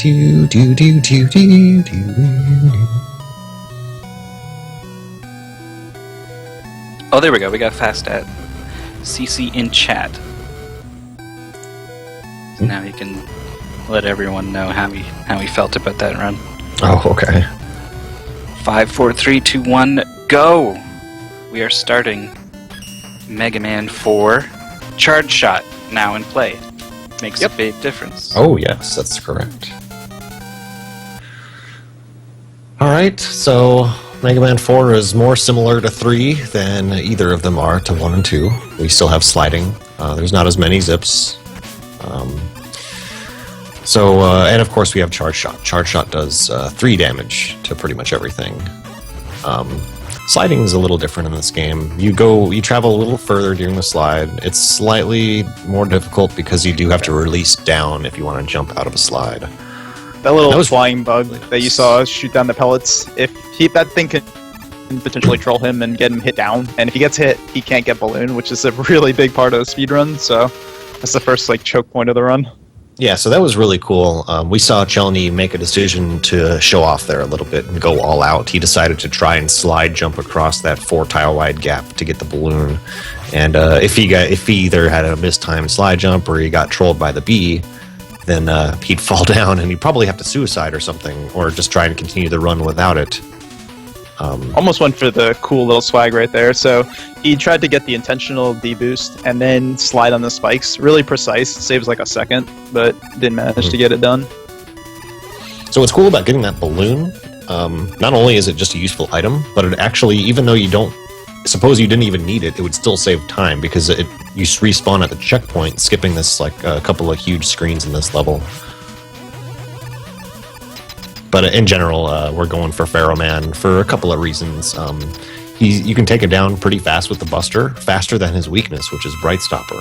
Do, do, do, do, do, do. Oh, there we go. We got fast at CC in chat. So now you can let everyone know how he felt about that run. Oh, okay. 5, 4, 3, 2, 1, go! We are starting Mega Man 4 Charge Shot now in play. Makes a big difference. Oh, yes, that's correct. Alright, so Mega Man 4 is more similar to 3 than either of them are to 1 and 2. We still have sliding. There's not as many zips. And of course we have Charge Shot. Charge Shot does 3 damage to pretty much everything. Sliding is a little different in this game. You travel a little further during the slide. It's slightly more difficult because you do have to release down if you want to jump out of a slide. That little flying bug that you saw shoot down the pellets, that thing can potentially troll him and get him hit down, and if he gets hit, he can't get balloon, which is a really big part of the speedrun, so that's the first choke point of the run. Yeah, so that was really cool. We saw Chelny make a decision to show off there a little bit and go all out. He decided to try and slide jump across that 4-tile-wide gap to get the balloon. And if he either had a mistimed slide jump or he got trolled by the bee, then he'd fall down and he'd probably have to suicide or something, or just try and continue the run without it. Almost went for the cool little swag right there. So he tried to get the intentional D-boost and then slide on the spikes. Really precise. Saves a second, but didn't manage to get it done. So what's cool about getting that balloon, not only is it just a useful item, but it actually, even though you suppose you didn't even need it, it would still save time because you respawn at the checkpoint, skipping this a couple of huge screens in this level. But in general, we're going for Pharaoh Man for a couple of reasons. You can take it down pretty fast with the Buster, faster than his weakness, which is Bright Stopper.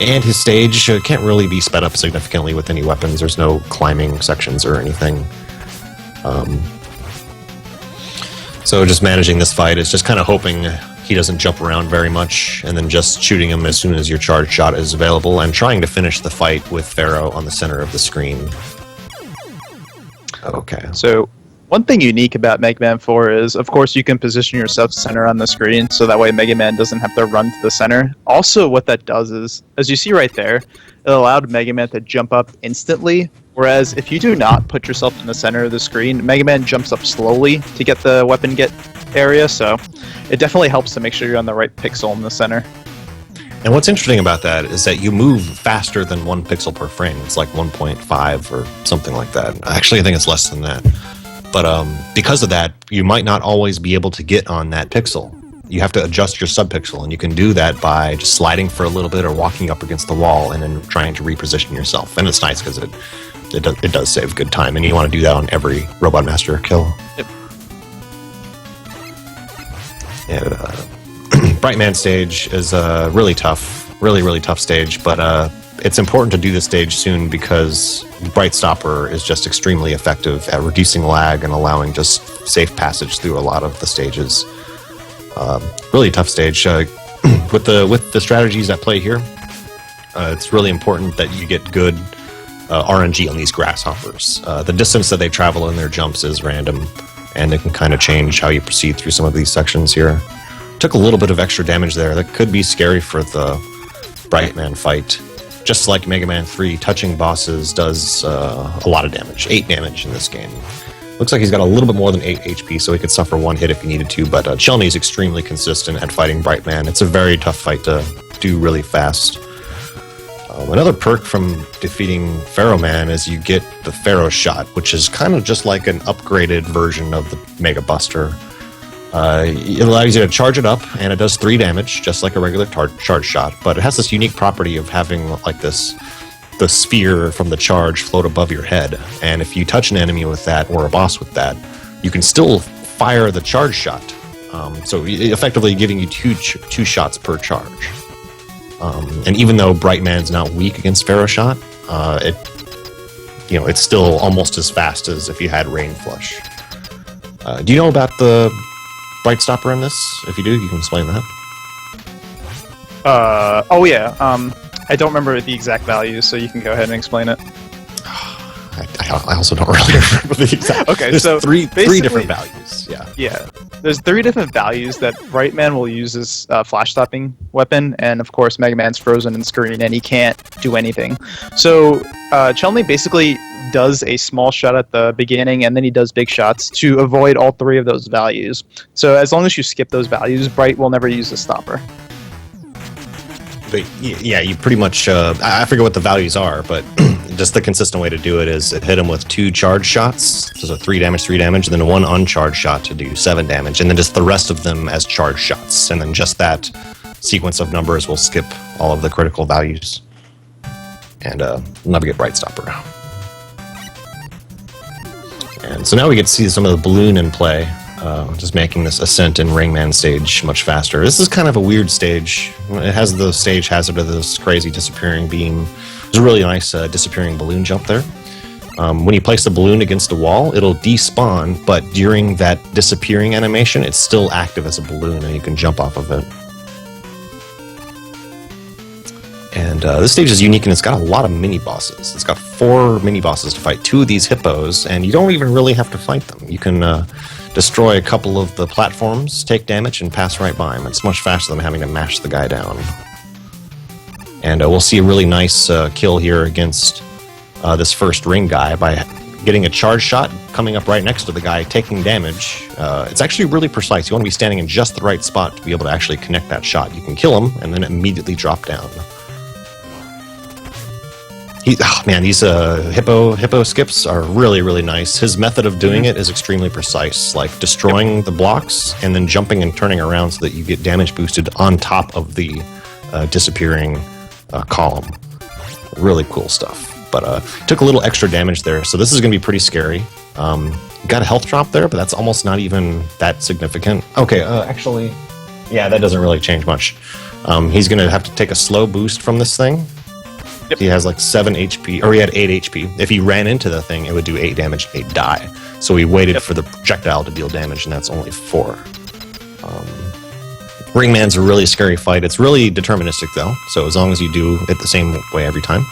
And his stage can't really be sped up significantly with any weapons. There's no climbing sections or anything. So just managing this fight is just kind of hoping he doesn't jump around very much, and then just shooting him as soon as your charge shot is available, and trying to finish the fight with Pharaoh on the center of the screen. Okay. So one thing unique about Mega Man 4 is, of course, you can position yourself center on the screen, so that way Mega Man doesn't have to run to the center. Also, what that does is, as you see right there, it allowed Mega Man to jump up instantly, whereas if you do not put yourself in the center of the screen, Mega Man jumps up slowly to get the weapon get area, so it definitely helps to make sure you're on the right pixel in the center. And what's interesting about that is that you move faster than 1 pixel per frame. It's like 1.5 or something like that. Actually, I think it's less than that. But because of that, you might not always be able to get on that pixel. You have to adjust your subpixel, and you can do that by just sliding for a little bit or walking up against the wall and then trying to reposition yourself. And it's nice because it does save good time, and you want to do that on every Robot Master kill. Yep. Yeah, Brightman stage is really tough, really tough stage, but it's important to do this stage soon because Bright Stopper is just extremely effective at reducing lag and allowing just safe passage through a lot of the stages. Really tough stage. With the strategies at play here, it's really important that you get good RNG on these grasshoppers. The distance that they travel in their jumps is random, and it can kind of change how you proceed through some of these sections here. Took a little bit of extra damage there. That could be scary for the Brightman fight. Just like Mega Man 3, touching bosses does a lot of damage. 8 damage in this game. Looks like he's got a little bit more than 8 HP, so he could suffer 1 hit if he needed to, but Chelny is extremely consistent at fighting Brightman. It's a very tough fight to do really fast. Another perk from defeating Pharaoh Man is you get the Pharaoh Shot, which is kind of just like an upgraded version of the Mega Buster. It allows you to charge it up, and it does 3 damage, just like a regular charge shot, but it has this unique property of having the sphere from the charge float above your head, and if you touch an enemy with that, or a boss with that, you can still fire the charge shot, so effectively giving you two shots per charge. And even though Brightman's not weak against Pharaoh Shot, it's still almost as fast as if you had Rain Flush. Do you know about the Bright Stopper in this? If you do, you can explain that. I don't remember the exact values, so you can go ahead and explain it. I also don't really remember the exact. Okay, There's so three basically- different values. Yeah. Yeah, there's 3 different values that Brightman will use as flash stopping weapon, and of course Mega Man's frozen in screen and he can't do anything. So Chelney basically does a small shot at the beginning and then he does big shots to avoid all 3 of those values. So as long as you skip those values, Bright will never use the stopper. But yeah, you pretty much. I forget what the values are, but just the consistent way to do it is hit him with 2 charge shots, so 3 damage, and then 1 uncharged shot to do 7 damage, and then just the rest of them as charge shots, and then just that sequence of numbers will skip all of the critical values, and never get Bright Stopper. And so now we get to see some of the balloon in play. Just making this ascent in Ringman stage much faster. This is kind of a weird stage. It has the stage hazard of this crazy disappearing beam. There's a really nice disappearing balloon jump there. When you place the balloon against a wall, it'll despawn, but during that disappearing animation, it's still active as a balloon and you can jump off of it. And this stage is unique and it's got a lot of mini-bosses. It's got 4 mini-bosses to fight, 2 of these hippos, and you don't even really have to fight them. You can destroy a couple of the platforms, take damage, and pass right by them. It's much faster than having to mash the guy down. And we'll see a really nice kill here against this first ring guy by getting a charge shot, coming up right next to the guy, taking damage. It's actually really precise. You want to be standing in just the right spot to be able to actually connect that shot. You can kill him and then immediately drop down. These hippo skips are really, really nice. His method of doing it is extremely precise, like destroying the blocks and then jumping and turning around so that you get damage boosted on top of the disappearing column. Really cool stuff. But took a little extra damage there, so this is going to be pretty scary. Got a health drop there, but that's almost not even that significant. Okay, actually, yeah, that doesn't really change much. He's going to have to take a slow boost from this thing. Yep. He has like 7 HP, or he had 8 HP. If he ran into the thing, it would do 8 damage and he'd die. So he waited for the projectile to deal damage, and that's only 4. Ringman's a really scary fight. It's really deterministic, though. So as long as you do it the same way every time,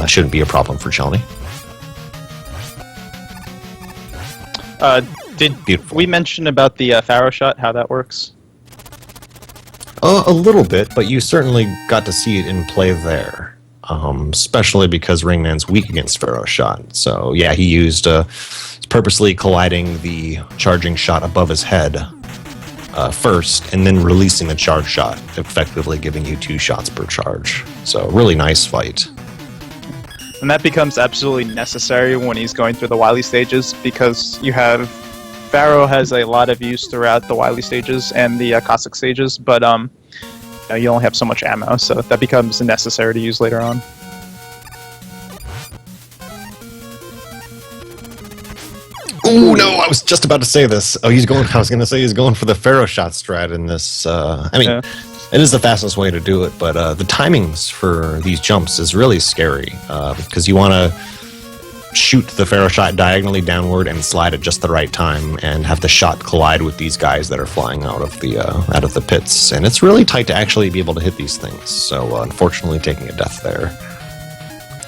shouldn't be a problem for Chelney. Did Beautiful. we mention about the Pharaoh shot, how that works? A little bit, but you certainly got to see it in play there. Especially because Ringman's weak against Pharaoh shot. So yeah, he used purposely colliding the charging shot above his head first, and then releasing the charge shot, effectively giving you 2 shots per charge. So really nice fight. And that becomes absolutely necessary when he's going through the Wily stages, because you have Pharaoh has a lot of use throughout the Wily stages and the Cossack stages, but you only have so much ammo, so that becomes necessary to use later on. Oh no! I was just about to say this. I was going to say he's going for the Pharaoh shot strat in this. It is the fastest way to do it, but the timings for these jumps is really scary because you want to shoot the Pharaoh shot diagonally downward and slide at just the right time, and have the shot collide with these guys that are flying out of the pits. And it's really tight to actually be able to hit these things. So unfortunately, taking a death there.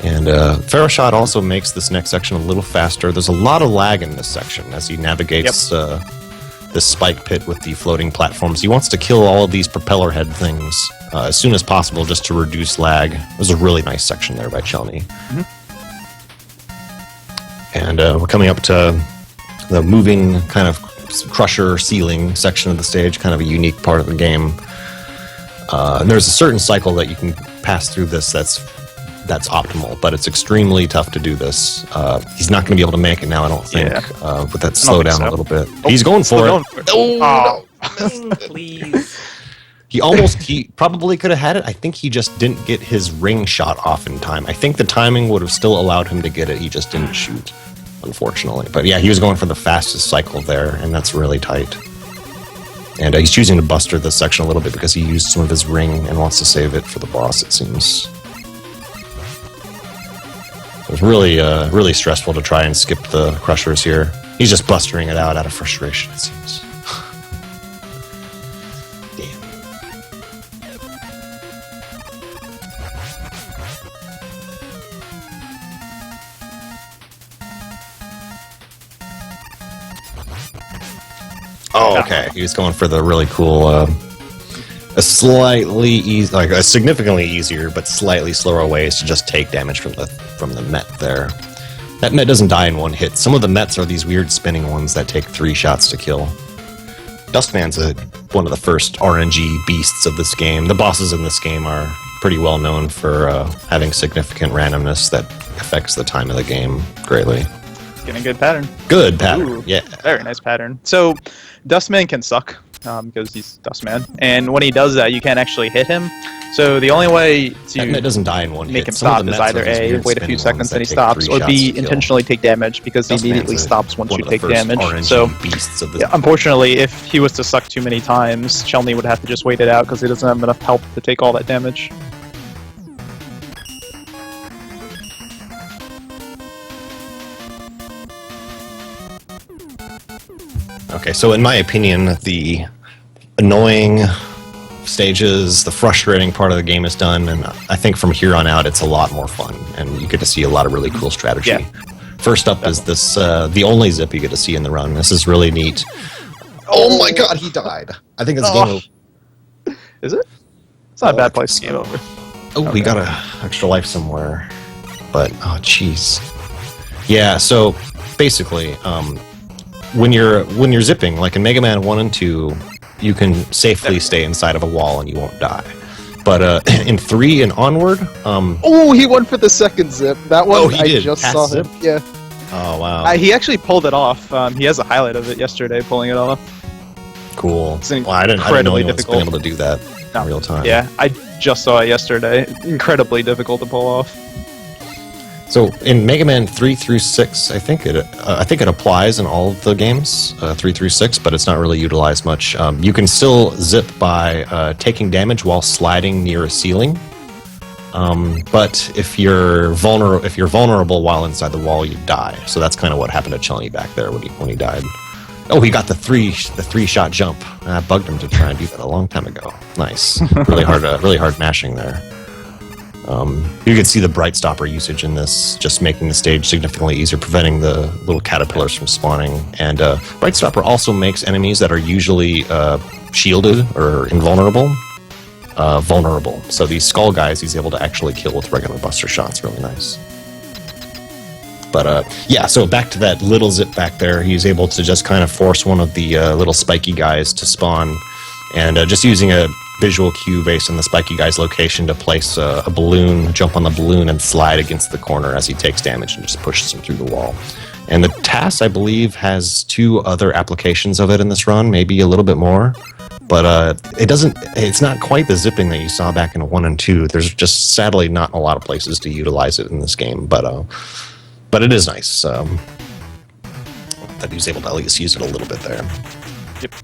And Pharaoh shot also makes this next section a little faster. There's a lot of lag in this section as he navigates this spike pit with the floating platforms. He wants to kill all of these propeller head things as soon as possible just to reduce lag. There's a really nice section there by Chelney. Mm-hmm. And we're coming up to the moving kind of crusher ceiling section of the stage, kind of a unique part of the game. And there's a certain cycle that you can pass through this that's optimal, but it's extremely tough to do this. He's not going to be able to make it now, I don't think, with that slowdown a little bit. He's going for it. Oh, No. Please. He probably could have had it. I think he just didn't get his ring shot off in time. I think the timing would have still allowed him to get it. He just didn't shoot, unfortunately. But yeah, he was going for the fastest cycle there, and that's really tight. And he's choosing to buster this section a little bit because he used some of his ring and wants to save it for the boss, it seems. It was really, really stressful to try and skip the crushers here. He's just bustering it out of frustration, it seems. Oh, okay. He was going for the really cool, a significantly easier but slightly slower ways to just take damage from the Met there. That Met doesn't die in one hit. Some of the Mets are these weird spinning ones that take 3 shots to kill. Dustman's one of the first RNG beasts of this game. The bosses in this game are pretty well known for having significant randomness that affects the time of the game greatly. Getting a good pattern. Good pattern, Ooh, yeah. Very nice pattern. So, Dustman can suck, because he's Dustman. And when he does that, you can't actually hit him. So the only way That Met doesn't die in one make hit. him Some of stop the is Mets are either these A, weird wait a few spinning seconds ones and he that take stops, 3 or shots B, to kill. intentionally take damage because he Dustman's immediately stops once one you of the take first damage. RNG So, beasts of this yeah, unfortunately, if he was to suck too many times, Chelney would have to just wait it out because he doesn't have enough health to take all that damage. Okay, so in my opinion, the annoying stages, the frustrating part of the game is done, and I think from here on out it's a lot more fun, and you get to see a lot of really cool strategy. Yeah. First up is this, the only zip you get to see in the run. This is really neat. Oh my god, he died. I think it's game over. Is it? It's not a Oh, bad I place to think game so. over. Oh, we got a extra life somewhere. But, oh, jeez. Yeah, so, basically, when you're zipping, like in Mega Man 1 and 2, you can safely stay inside of a wall and you won't die. But in 3 and onward, Oh, he went for the second zip. That one, Oh, he I did. just Half saw zip? him. Yeah. oh wow, He actually pulled it off. He has a highlight of it yesterday, pulling it off. cool. It's Well, I didn't know incredibly anyone's been difficult. able to do that No. in real time. Yeah, I just saw it yesterday. Incredibly difficult to pull off. So in Mega Man 3 through 6, I think it applies in all of the games, 3 through 6, but it's not really utilized much. You can still zip by taking damage while sliding near a ceiling. But if you're vulnerable while inside the wall, you die. So that's kind of what happened to Chelney back there when he died. Oh, he got the three shot jump. I bugged him to try and do that a long time ago. Nice, really hard mashing there. You can see the Bright Stopper usage in this, just making the stage significantly easier, preventing the little caterpillars from spawning. And Bright Stopper also makes enemies that are usually shielded or invulnerable vulnerable. So these skull guys he's able to actually kill with regular buster shots. Really nice. But yeah, so back to that little zip back there, he's able to just kind of force one of the little spiky guys to spawn, and just using a visual cue based on the spiky guy's location to place a balloon, jump on the balloon, and slide against the corner as he takes damage and just pushes him through the wall. And the TAS, I believe, has 2 other applications of it in this run, maybe a little bit more. But it's not quite the zipping that you saw back in 1 and 2. There's just sadly not a lot of places to utilize it in this game, but it is nice that he was able to at least use it a little bit there. Yep.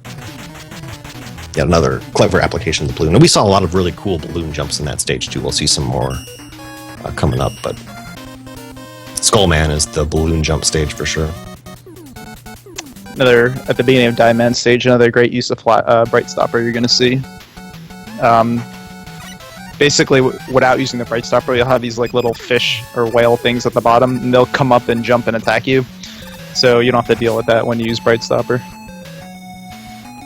Yeah, another clever application of the balloon. And we saw a lot of really cool balloon jumps in that stage too. We'll see some more coming up, but Skullman is the balloon jump stage for sure. Another, at the beginning of Diamond stage, another great use of Bright Stopper you're going to see. Basically, without using the Bright Stopper, you'll have these like little fish or whale things at the bottom, and they'll come up and jump and attack you. So you don't have to deal with that when you use Bright Stopper.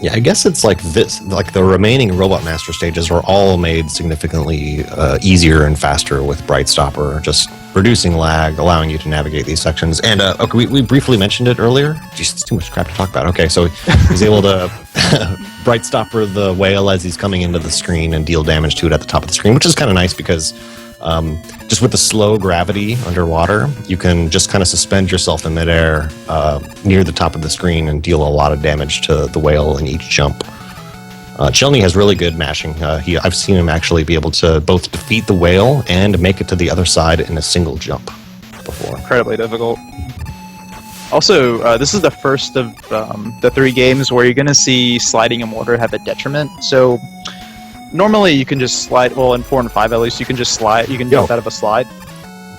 Yeah, I guess it's like this. Like the remaining Robot Master stages were all made significantly easier and faster with Bright Stopper, just reducing lag, allowing you to navigate these sections. And okay, we briefly mentioned it earlier. Jeez, it's too much crap to talk about. Okay, so he's able to Bright Stopper the whale as he's coming into the screen and deal damage to it at the top of the screen, which is kind of nice because just with the slow gravity underwater, you can just kind of suspend yourself in midair near the top of the screen and deal a lot of damage to the whale in each jump. Chelney has really good mashing. I've seen him actually be able to both defeat the whale and make it to the other side in a single jump before. Incredibly difficult. Also, this is the first of the 3 games where you're going to see sliding in water have a detriment. So normally you can just slide, well in 4 and 5 at least, you can just slide, you can jump out of a slide.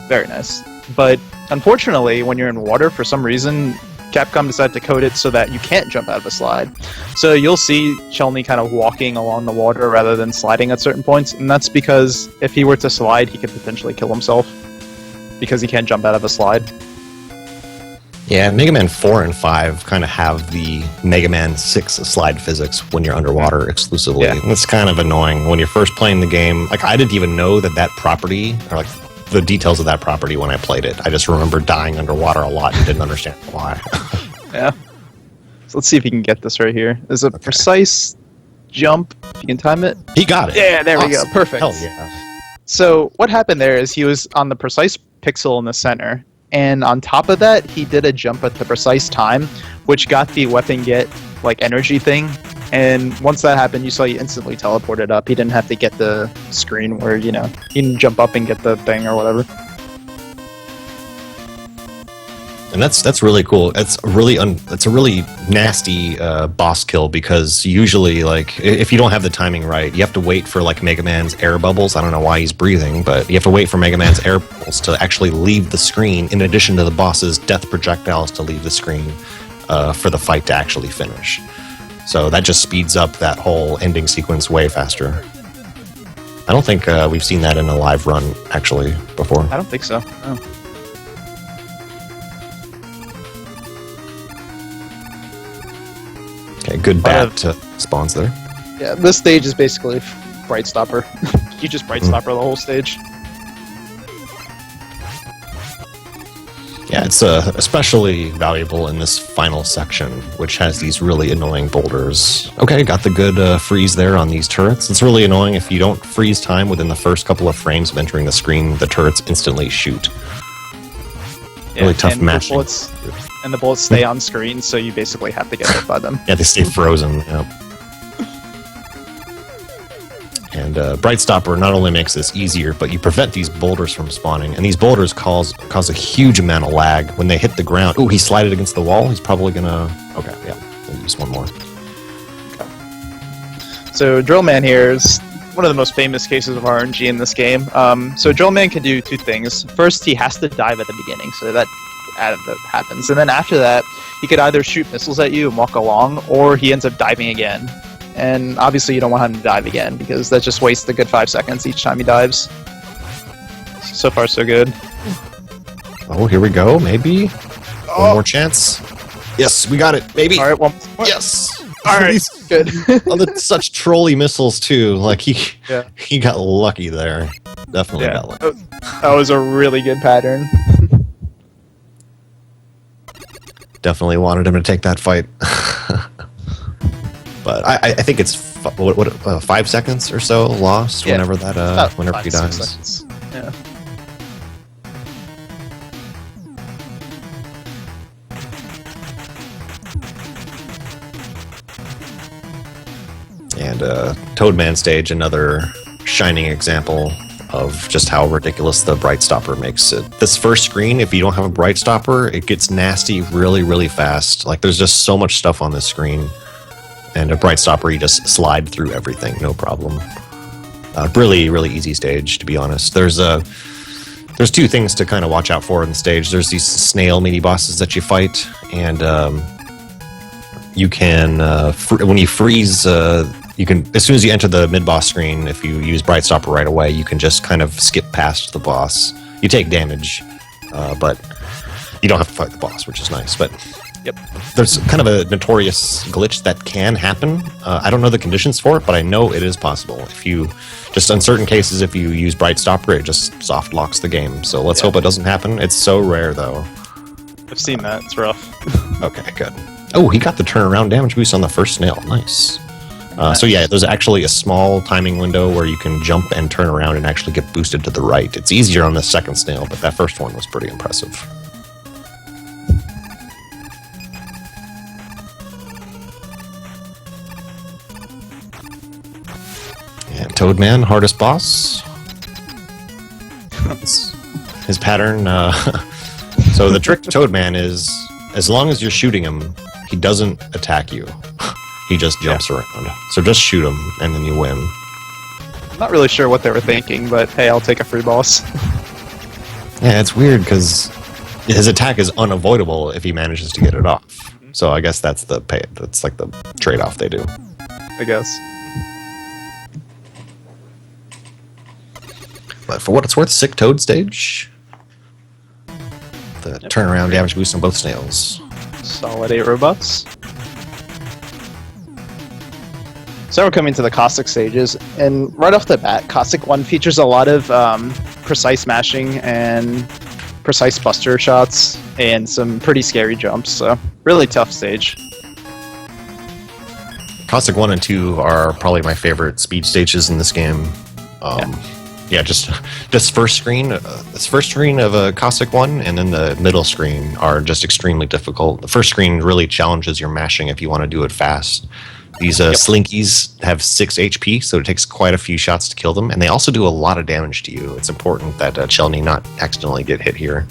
Very nice. But unfortunately, when you're in water, for some reason, Capcom decided to code it so that you can't jump out of a slide. So you'll see Chelney kind of walking along the water rather than sliding at certain points, and that's because if he were to slide, he could potentially kill himself because he can't jump out of a slide. Yeah, Mega Man 4 and 5 kind of have the Mega Man 6 slide physics when you're underwater exclusively. Yeah. And it's kind of annoying when you're first playing the game. Like, I didn't even know that property, or like the details of that property when I played it. I just remember dying underwater a lot and didn't understand why. Yeah. So let's see if you can get this right here. There's a precise jump. If you can time it. He got it. Yeah, there we go. Awesome. Perfect. Hell yeah. So what happened there is he was on the precise pixel in the center, and on top of that, he did a jump at the precise time, which got the weapon get like energy thing. And once that happened, you saw he instantly teleported up. He didn't have to get the screen where you can jump up and get the thing or whatever. And that's really cool. It's a really nasty boss kill, because usually, like, if you don't have the timing right, you have to wait for like Mega Man's air bubbles. I don't know why he's breathing, but you have to wait for Mega Man's air bubbles to actually leave the screen, in addition to the boss's death projectiles to leave the screen for the fight to actually finish. So that just speeds up that whole ending sequence way faster. I don't think we've seen that in a live run actually before. I don't think so. No. Okay, good bat spawns there. Yeah, this stage is basically Bright Stopper. You just Bright Stopper the whole stage. Yeah, it's especially valuable in this final section, which has these really annoying boulders. Okay, got the good freeze there on these turrets. It's really annoying if you don't freeze time within the first couple of frames of entering the screen, the turrets instantly shoot. Really tough and mashing. The bullets stay on screen, so you basically have to get hit by them. Yeah, they stay frozen. Yep. And Bright Stopper not only makes this easier, but you prevent these boulders from spawning. And these boulders cause a huge amount of lag when they hit the ground. Ooh, he slided against the wall. He's probably gonna... Okay, yeah. We'll use one more. Okay. So Drill Man here is one of the most famous cases of RNG in this game. So Drill Man can do two things. First, he has to dive at the beginning, so that happens. And then after that, he could either shoot missiles at you and walk along, or he ends up diving again. And obviously you don't want him to dive again, because that just wastes a good 5 seconds each time he dives. So far, so good. Oh, here we go. Maybe. One more chance. Yes, we got it. Maybe. All right, one more. Yes. All right, good. Such trolly missiles, too. Like, he got lucky there. Definitely got lucky. That was a really good pattern. Definitely wanted him to take that fight. But I think it's 5 seconds or so lost whenever that whenever he dies. Seconds. Yeah. And Toadman stage, another shining example of just how ridiculous the Bright Stopper makes it. This first screen, if you don't have a Bright Stopper, it gets nasty really, really fast. Like, there's just so much stuff on this screen. And a Bright Stopper, you just slide through everything, no problem. Really, really easy stage, to be honest. There's two things to kind of watch out for in the stage. There's these snail mini-bosses that you fight, and you can, when you freeze, you can, as soon as you enter the mid-boss screen, if you use Bright Stopper right away, you can just kind of skip past the boss. You take damage, but you don't have to fight the boss, which is nice. But yep, there's kind of a notorious glitch that can happen. I don't know the conditions for it, but I know it is possible. If you, just in certain cases, if you use Bright Stopper, it just soft locks the game. So let's hope it doesn't happen. It's so rare, though. I've seen that. It's rough. Okay, good. Oh, he got the turnaround damage boost on the first snail. Nice. So yeah, there's actually a small timing window where you can jump and turn around and actually get boosted to the right. It's easier on the second snail, but that first one was pretty impressive. And Toadman, hardest boss. His pattern. So the trick to Toadman is, as long as you're shooting him, he doesn't attack you. He just jumps around. So just shoot him, and then you win. I'm not really sure what they were thinking, but hey, I'll take a free boss. Yeah, it's weird because his attack is unavoidable if he manages to get it off. So I guess that's that's like the trade-off they do. I guess. But for what it's worth, Sick Toad stage. The turnaround damage boost on both snails. Solid 8 robots. So we're coming to the Cossack stages, and right off the bat, Cossack 1 features a lot of precise mashing and precise buster shots, and some pretty scary jumps, so really tough stage. Cossack 1 and 2 are probably my favorite speed stages in this game. Just first screen, this first screen of a Cossack 1 and then the middle screen are just extremely difficult. The first screen really challenges your mashing if you want to do it fast. These slinkies have 6 HP, so it takes quite a few shots to kill them, and they also do a lot of damage to you. It's important that Chelny not accidentally get hit here.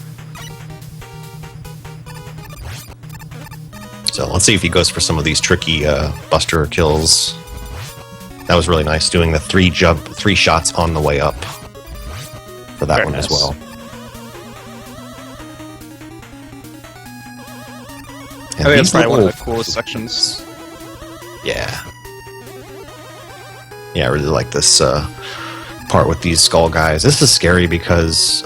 So let's see if he goes for some of these tricky buster kills. That was really nice, doing the 3 shots on the way up for that one as well. And I think that's these probably one of little- the coolest sections. Yeah. Yeah, I really like this part with these skull guys. This is scary because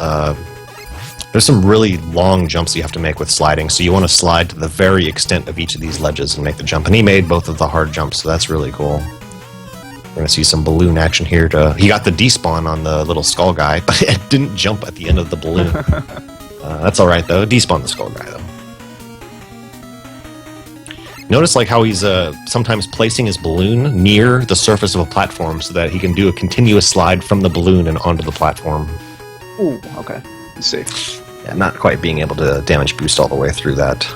there's some really long jumps you have to make with sliding, so you want to slide to the very extent of each of these ledges and make the jump. And he made both of the hard jumps, so that's really cool. We're going to see some balloon action here. He got the despawn on the little skull guy, but it didn't jump at the end of the balloon. That's all right, though. Despawn the skull guy, though. Notice like how he's sometimes placing his balloon near the surface of a platform so that he can do a continuous slide from the balloon and onto the platform. Ooh, okay. Let's see. Yeah, not quite being able to damage boost all the way through that.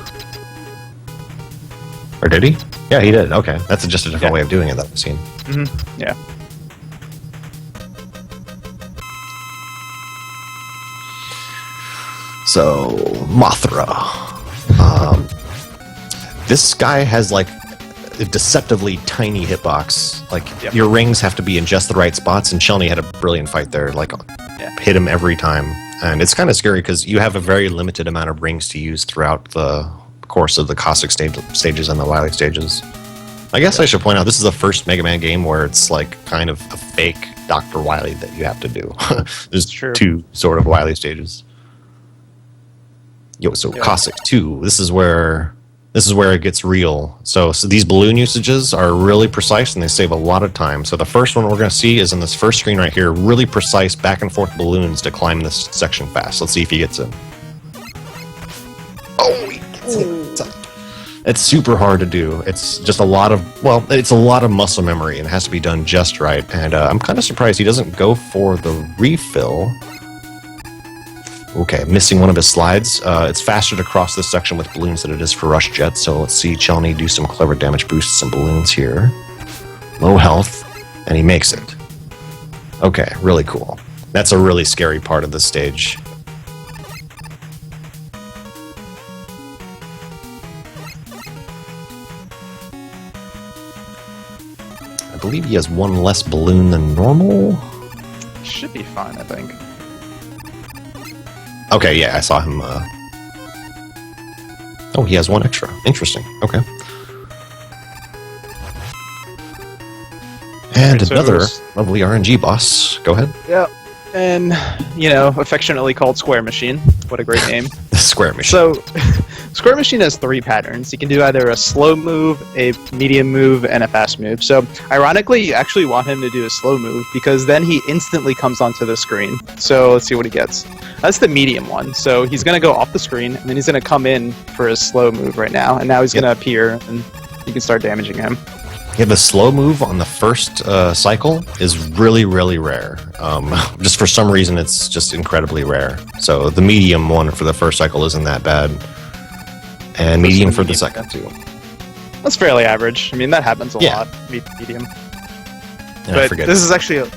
Or did he? Yeah, he did. Okay, that's just a different way of doing it that I've seen. Mm-hmm. Yeah. So, Mothra. This guy has like a deceptively tiny hitbox. Like your rings have to be in just the right spots, and Chelny had a brilliant fight there. Like hit him every time, and it's kind of scary because you have a very limited amount of rings to use throughout the course of the Cossack stages and the Wily stages. I guess I should point out this is the first Mega Man game where it's like kind of a fake Dr. Wily that you have to do. There's 2 sort of Wily stages. Cossack 2. This is where it gets real. So these balloon usages are really precise and they save a lot of time. So the first one we're going to see is in this first screen right here, really precise back and forth balloons to climb this section fast. Let's see if he gets in. Oh, he gets it. It's super hard to do. It's just it's a lot of muscle memory and it has to be done just right. And I'm kind of surprised he doesn't go for the refill. Okay, missing one of his slides. It's faster to cross this section with balloons than it is for rush jets, so let's see Chelny do some clever damage boosts and balloons here. Low health, and he makes it. Okay, really cool. That's a really scary part of this stage. I believe he has 1 less balloon than normal. Should be fine, I think. Okay, yeah, I saw him. Oh, he has 1 extra. Interesting. Okay. And so another lovely RNG boss. Go ahead. Yeah. And, affectionately called Square Machine. What a great name. Square Machine. So, Square Machine has 3 patterns. You can do either a slow move, a medium move, and a fast move. So, ironically, you actually want him to do a slow move because then he instantly comes onto the screen. So, let's see what he gets. That's the medium one. So, he's going to go off the screen, and then he's going to come in for his slow move right now. And now he's going to appear, and you can start damaging him. Yeah, the slow move on the first cycle is really, really rare. Just for some reason, it's just incredibly rare. So the medium one for the first cycle isn't that bad. And medium for the second, too. That's fairly average. I mean, that happens a lot. Medium. But this is actually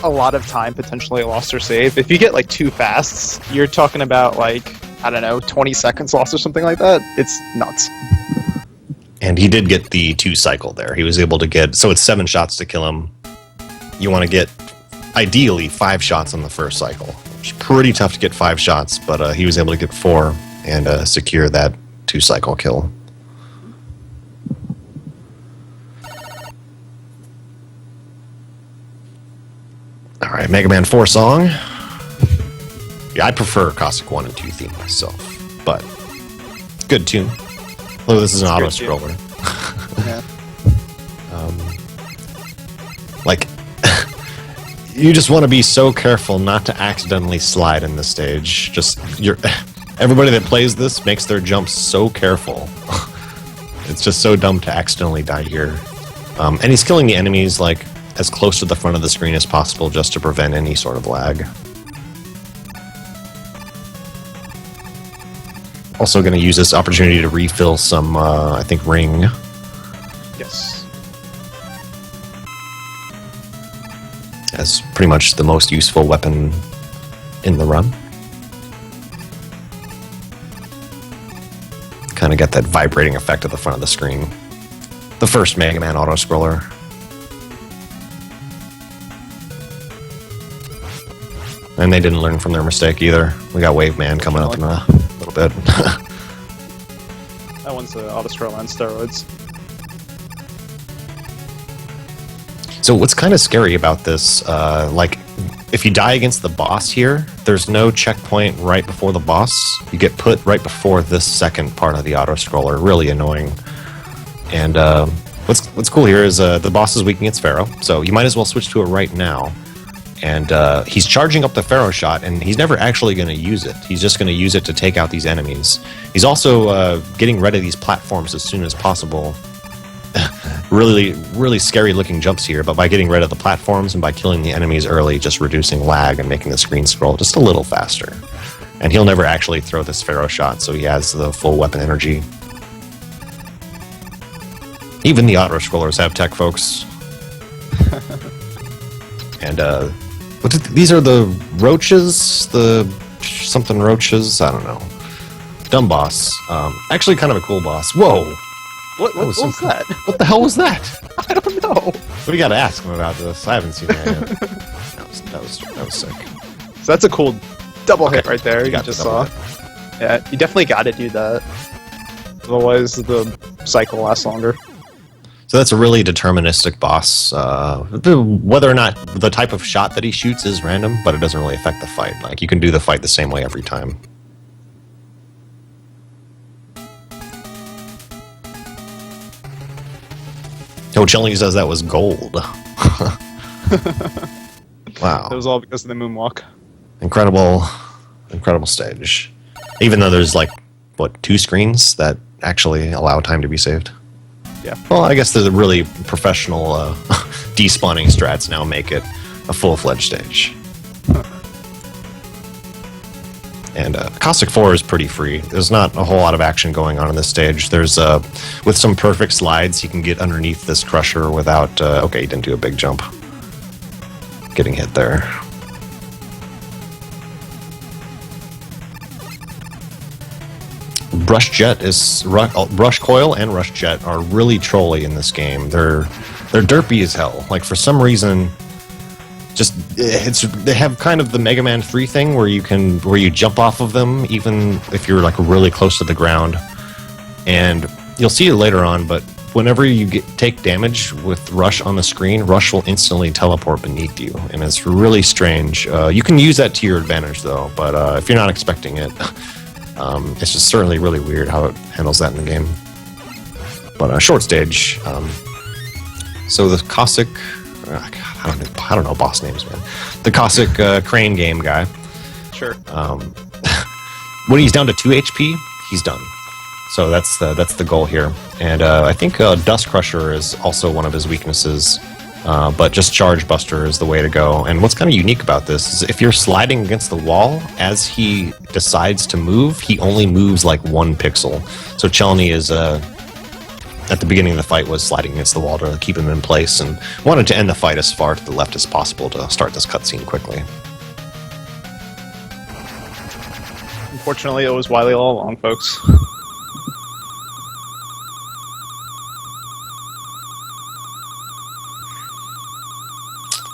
a lot of time potentially lost or saved. If you get like 2 fasts, you're talking about 20 seconds lost or something like that. It's nuts. And he did get the 2 cycle there. He was able to get, so it's 7 shots to kill him. You want to get, ideally, 5 shots on the first cycle. It's pretty tough to get 5 shots, but he was able to get 4 and secure that 2 cycle kill. Alright, Mega Man 4 song. Yeah, I prefer Cossack 1 and 2 theme myself. but good tune. Although this is an auto It's good tune. scroller. Yeah. Like, you just want to be so careful not to accidentally slide in this stage. Everybody that plays this makes their jumps so careful. It's just so dumb to accidentally die here. And he's killing the enemies like as close to the front of the screen as possible just to prevent any sort of lag. Also going to use this opportunity to refill some, I think, ring. Yes. As pretty much the most useful weapon in the run. Kind of get that vibrating effect at the front of the screen. The first Mega Man auto-scroller. And they didn't learn from their mistake either. We got Wave Man coming up in a little bit. That one's an auto-scroll on steroids. So what's kind of scary about this, like, if you die against the boss here, there's no checkpoint right before the boss. You get put right before this second part of the auto-scroller. Really annoying. And what's cool here is the boss is weak against Pharaoh, so you might as well switch to it right now. And he's charging up the Pharaoh shot, and he's never actually going to use it. He's just going to use it to take out these enemies. He's also getting rid of these platforms as soon as possible. Really scary looking jumps here, but by getting rid of the platforms and by killing the enemies early, just reducing lag and making the screen scroll just a little faster. And he'll never actually throw this Pharaoh shot, so he has the full weapon energy. Even the auto-scrollers have tech, folks. And these are the roaches? The something roaches? I don't know. Dumb boss. Actually kind of a cool boss. Whoa! What was that? What the hell was that? I don't know. We gotta ask him about this. I haven't seen that yet. That was sick. So that's a cool double hit right there. You got just the saw. double hit. Yeah, you definitely got to do that. Otherwise, the cycle lasts longer. So that's a really deterministic boss. Whether or not the type of shot that he shoots is random, but it doesn't really affect the fight. Like, you can do the fight the same way every time. Oh, Chilling says that was gold. Wow. It was all because of the moonwalk. Incredible stage. Even though there's like, what, 2 screens that actually allow time to be saved? Yeah. Well, I guess the really professional despawning strats now make it a full-fledged stage. And Cossack 4 is pretty free. There's not a whole lot of action going on in this stage. There's, with some perfect slides, you can get underneath this crusher without, okay, you didn't do a big jump. Getting hit there. Rush Coil and Rush Jet are really trolly in this game. They're derpy as hell. Like, for some reason, they have kind of the Mega Man 3 thing where you jump off of them even if you're like really close to the ground. And you'll see it later on, but whenever you take damage with Rush on the screen, Rush will instantly teleport beneath you, and it's really strange. You can use that to your advantage though, but if you're not expecting it, it's just certainly really weird how it handles that in the game. But a short stage. So the Cossack, I don't know boss names, man. The Cossack crane game guy. Sure. When he's down to 2 HP, he's done. So that's the goal here. And I think Dust Crusher is also one of his weaknesses. But just Charge Buster is the way to go. And what's kind of unique about this is if you're sliding against the wall, as he decides to move, he only moves like 1 pixel. So Chelny is, at the beginning of the fight, was sliding against the wall to keep him in place and wanted to end the fight as far to the left as possible to start this cutscene quickly. Unfortunately, it was Wily all along, folks.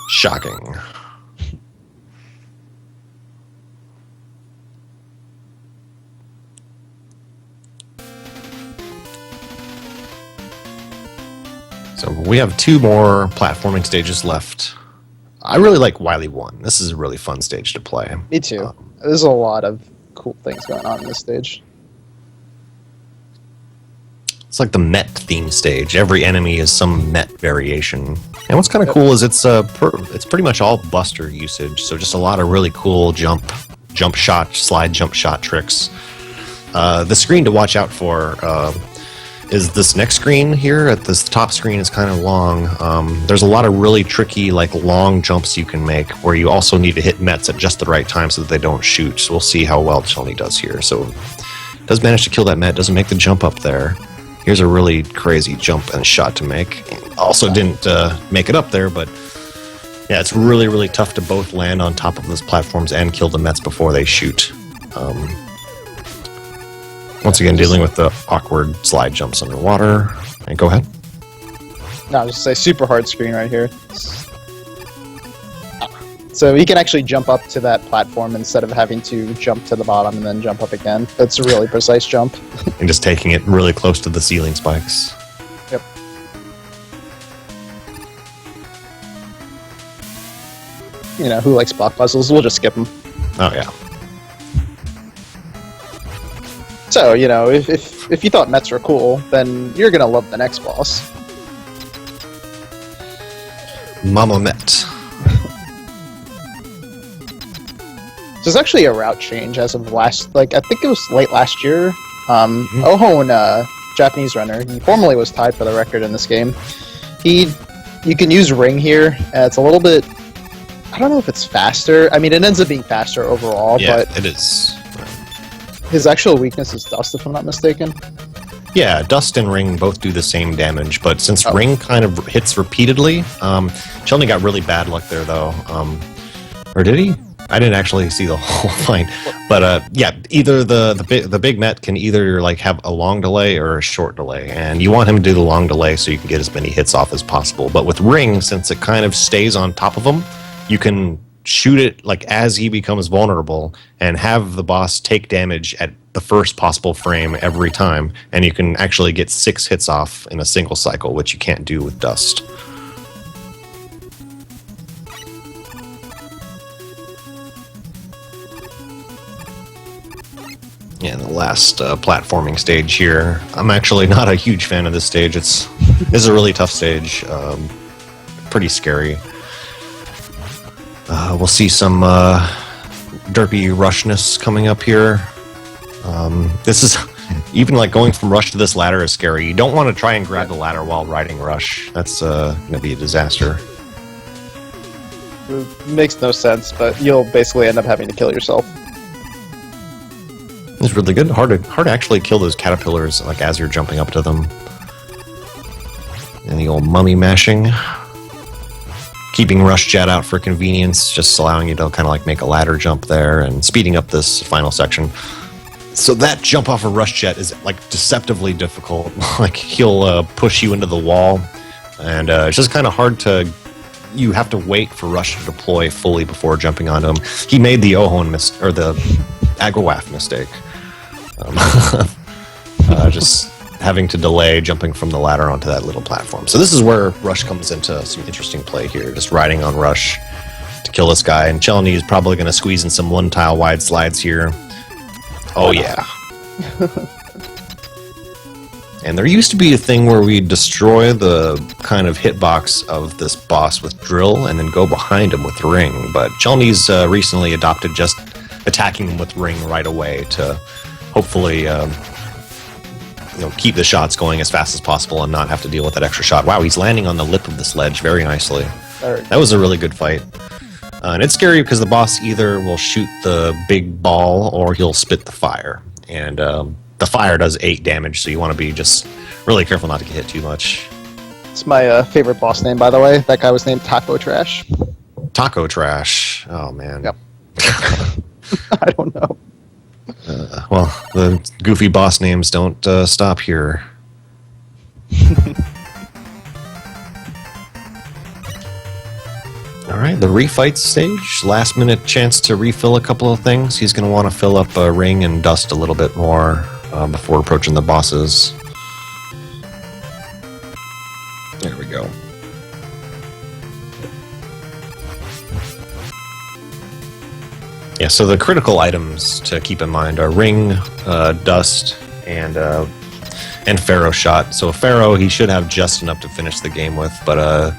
Shocking. So we have 2 more platforming stages left. I really like Wily 1. This is a really fun stage to play. Me too. There's a lot of cool things going on in this stage. It's like the Met theme stage. Every enemy is some Met variation. And what's kind of cool is it's pretty much all Buster usage. So just a lot of really cool jump shot, slide jump shot tricks. The screen to watch out for is this next screen here. At this top screen is kind of long. There's a lot of really tricky, like long jumps you can make, where you also need to hit Mets at just the right time so that they don't shoot. So we'll see how well Chelny does here. So does manage to kill that Met, doesn't make the jump up there. Here's a really crazy jump and shot to make. Also didn't make it up there, but yeah, it's really, really tough to both land on top of those platforms and kill the Mets before they shoot. Once again, dealing with the awkward slide jumps underwater. And go ahead. No, just say super hard screen right here. So you can actually jump up to that platform instead of having to jump to the bottom and then jump up again. That's a really precise jump. And just taking it really close to the ceiling spikes. Yep. You know, who likes block puzzles? We'll just skip them. Oh, yeah. So, you know, if you thought Mets were cool, then you're gonna love the next boss. Mama Met. There's actually a route change as of I think it was late last year. Ohon, Japanese runner, he formerly was tied for the record in this game. You can use Ring here, and it's a little bit, I don't know if it's faster. I mean, it ends up being faster overall, Yeah, but it is. his actual weekness is Dust, if I'm not mistaken. Yeah, Dust and Ring both do the same damage, but since Ring kind of hits repeatedly, Chelny got really bad luck there, though. Or did he? I didn't actually see the whole fight, but yeah, either the big Met can either like have a long delay or a short delay, and you want him to do the long delay so you can get as many hits off as possible. But with Ring, since it kind of stays on top of him, you can shoot it like as he becomes vulnerable and have the boss take damage at the first possible frame every time, and you can actually get 6 hits off in a single cycle, which you can't do with Dust. Yeah, the last platforming stage here. I'm actually not a huge fan of this stage. This is a really tough stage. Pretty scary. We'll see some derpy rushness coming up here. This is even like going from rush to this ladder is scary. You don't want to try and grab the ladder while riding rush. That's going to be a disaster. It makes no sense, but you'll basically end up having to kill yourself. It's really good. Hard to actually kill those caterpillars like as you're jumping up to them. And the old mummy mashing. Keeping Rush Jet out for convenience, just allowing you to kind of like make a ladder jump there and speeding up this final section. So that jump off of Rush Jet is like deceptively difficult. Like he'll push you into the wall, and it's just kind of hard to. You have to wait for Rush to deploy fully before jumping onto him. He made the Ohon or the Agawaf mistake. Just having to delay jumping from the ladder onto that little platform. So this is where Rush comes into some interesting play here. Just riding on Rush to kill this guy. And Chelny is probably going to squeeze in some 1-tile wide slides here. Oh, yeah. And there used to be a thing where we destroy the kind of hitbox of this boss with Drill and then go behind him with Ring. But Chelny's recently adopted just attacking him with Ring right away to hopefully keep the shots going as fast as possible and not have to deal with that extra shot. Wow, he's landing on the lip of this ledge very nicely. That was a really good fight. And it's scary because the boss either will shoot the big ball or he'll spit the fire. And the fire does 8 damage, so you want to be just really careful not to get hit too much. It's my favorite boss name, by the way. That guy was named Taco Trash. Taco Trash. Oh, man. Yep. I don't know. Well, the goofy boss names don't stop here. Alright, the Refights stage. Last minute chance to refill a couple of things. He's going to want to fill up Ring and Dust a little bit more before approaching the bosses. There we go. Yeah, so the critical items to keep in mind are Ring, Dust, and and Pharaoh shot. So Pharaoh, he should have just enough to finish the game with. But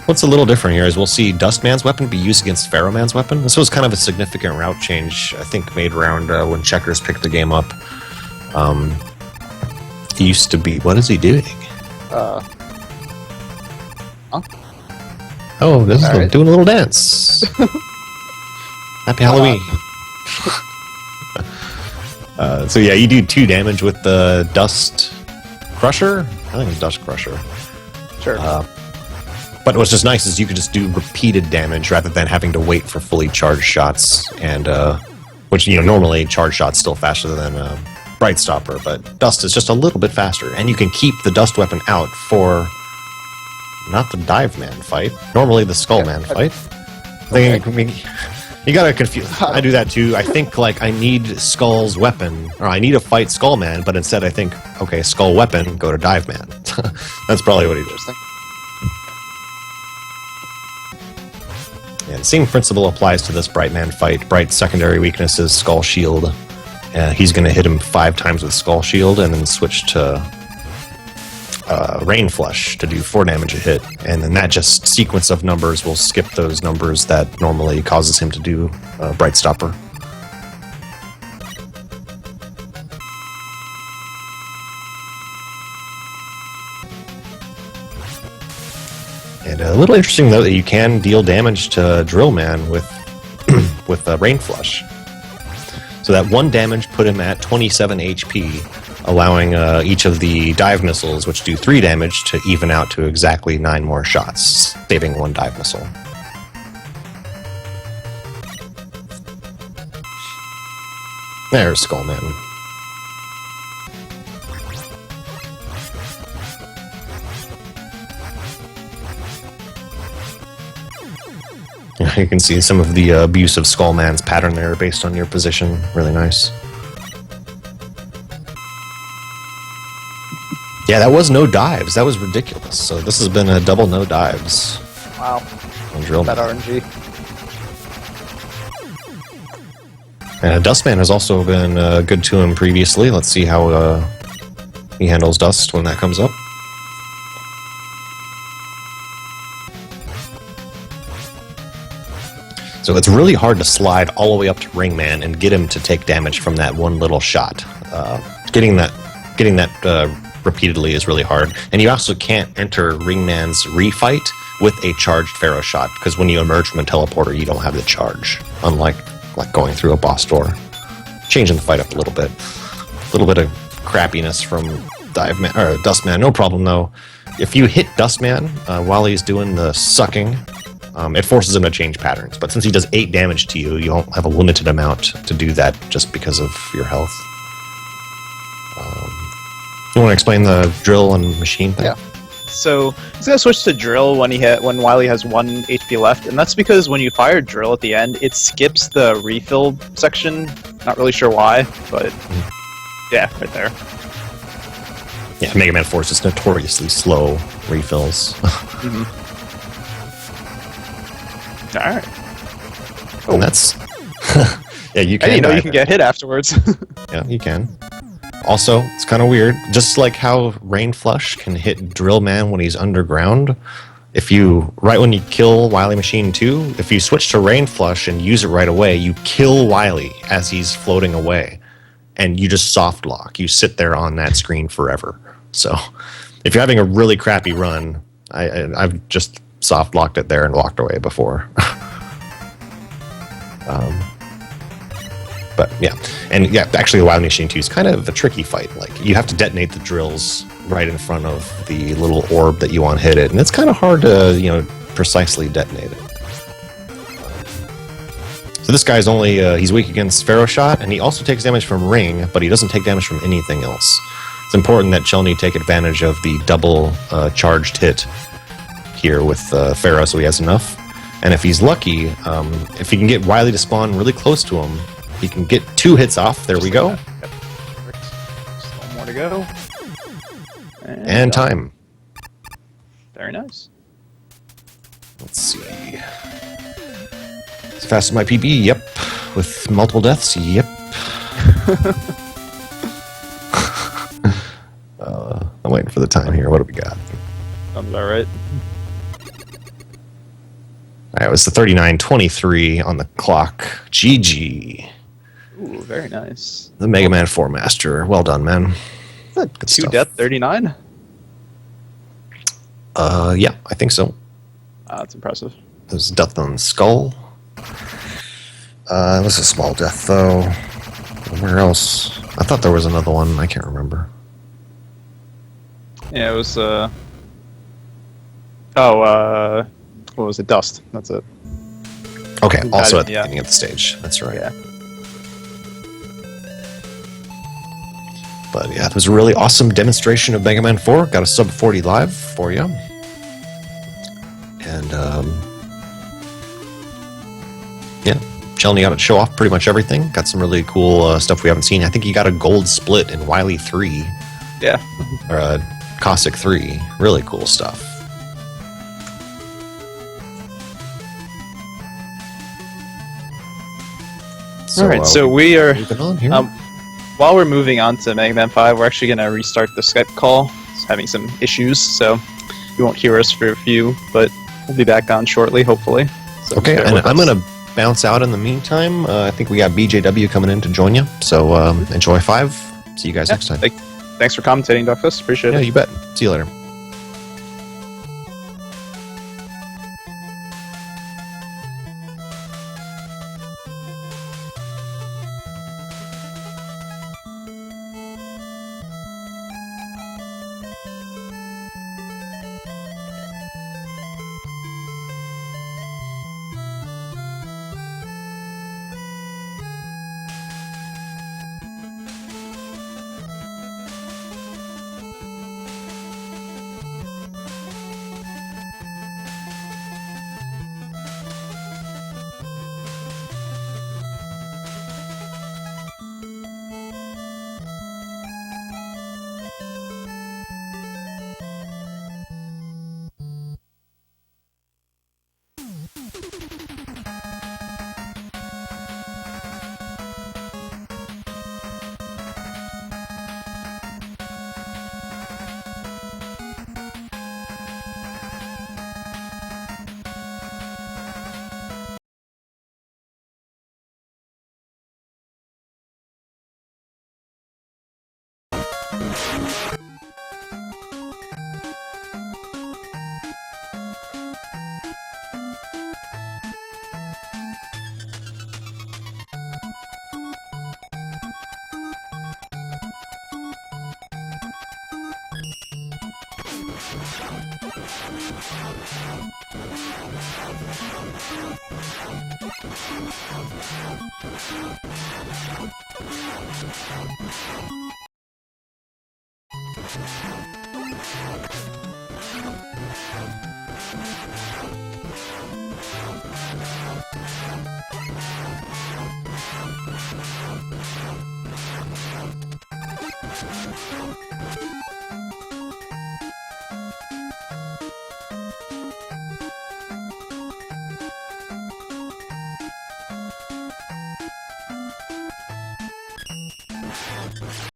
what's a little different here is we'll see Dustman's weapon be used against Pharaoh Man's weapon. This was kind of a significant route change, I think, made around when Checkers picked the game up. He used to be... What is he doing? Huh? Oh, this is All right. doing a little dance. Happy Halloween. So yeah, you do 2 damage with the Dust Crusher. I think it's Dust Crusher. Sure. But what's just nice is you could just do repeated damage rather than having to wait for fully charged shots, and which normally charged shots still faster than Bright Stopper, but Dust is just a little bit faster, and you can keep the Dust weapon out for not the Dive Man fight, normally the Skull Man fight. I mean, you gotta confuse. I do that too. I think like I need Skull's weapon, or I need to fight Skull Man, but instead I think, okay, Skull weapon, go to Dive Man. That's probably what he does. Yeah, the same principle applies to this Bright Man fight. Bright's secondary weakness is Skull Shield. He's going to hit him 5 times with Skull Shield and then switch to Rain Flush to do 4 damage a hit. And then that just sequence of numbers will skip those numbers that normally causes him to do Bright Stopper. And a little interesting though that you can deal damage to Drill Man with with Rain Flush. So that 1 damage put him at 27 HP, allowing each of the dive missiles, which do 3 damage, to even out to exactly 9 more shots, saving 1 dive missile. There's Skullman. You can see some of the abuse of Skullman's pattern there based on your position. Really nice. Yeah, that was no dives. That was ridiculous. So this has been a double no dives. Wow. On Drill That Man. RNG. Dustman has also been good to him previously. Let's see how he handles Dust when that comes up. So it's really hard to slide all the way up to Ringman and get him to take damage from that one little shot. Getting that repeatedly is really hard. And you also can't enter Ringman's refight with a charged Pharaoh shot, because when you emerge from a teleporter, you don't have the charge. Unlike going through a boss door. Changing the fight up a little bit. A little bit of crappiness from Dustman. No problem though. If you hit Dustman while he's doing the sucking, it forces him to change patterns. But since he does 8 damage to you, you don't have a limited amount to do that just because of your health. You want to explain the drill and machine thing? Yeah. So he's gonna switch to drill when Wily has 1 HP left, and that's because when you fire drill at the end, it skips the refill section. Not really sure why, but yeah, right there. Yeah, Mega Man 4 is just notoriously slow refills. All right. And that's... yeah, you I can. didn't know you dive can it. get hit afterwards. Yeah, you can. Also, it's kind of weird. Just like how Rain Flush can hit Drill Man when he's underground, right when you kill Wily Machine 2, if you switch to Rain Flush and use it right away, you kill Wily as he's floating away. And you just soft lock. You sit there on that screen forever. So, if you're having a really crappy run, I've just soft locked it there and walked away before. But yeah, and yeah, actually the Wily Machine 2 is kind of a tricky fight. Like, you have to detonate the drills right in front of the little orb that you want to hit it, and it's kind of hard to, precisely detonate it. So this guy's he's weak against Pharaoh Shot, and he also takes damage from Ring, but he doesn't take damage from anything else. It's important that Chelny take advantage of the double charged hit here with Pharaoh, so he has enough. And if he's lucky, if he can get Wily to spawn really close to him, he can get 2 hits off. There we go. Yep. Just 1 more to go. And time. Very nice. Let's see. As fast as my PB, yep. With multiple deaths, yep. I'm waiting for the time here. What do we got? Sounds about right. All right, it was the 39:23 on the clock. GG. Ooh, very nice. The Mega Man 4 Master. Well done, man. Good Two stuff. death 39. Yeah, I think so. That's impressive. There's death on the skull. It was a small death, though. Where else? I thought there was another one. I can't remember. Yeah, it was. What was it? Dust. That's it. Okay, also at the Yeah. beginning of the stage. That's right. Yeah. But yeah, it was a really awesome demonstration of Mega Man 4. Got a sub 40 live for you. And, yeah, Chelny got to show off pretty much everything. Got some really cool stuff we haven't seen. I think he got a gold split in Wily 3. Yeah. Or Cossack 3. Really cool stuff. All right, so we are. moving on here. While we're moving on to Mega Man 5, we're actually going to restart the Skype call. It's having some issues, so you won't hear us for a few, but we'll be back on shortly, hopefully. So Okay, bear and with I'm us. going to bounce out in the meantime. I think we got BJW coming in to join you. So enjoy 5. See you guys next time. Thanks for commentating, Duckfist. Appreciate Yeah, it. you bet. See you later.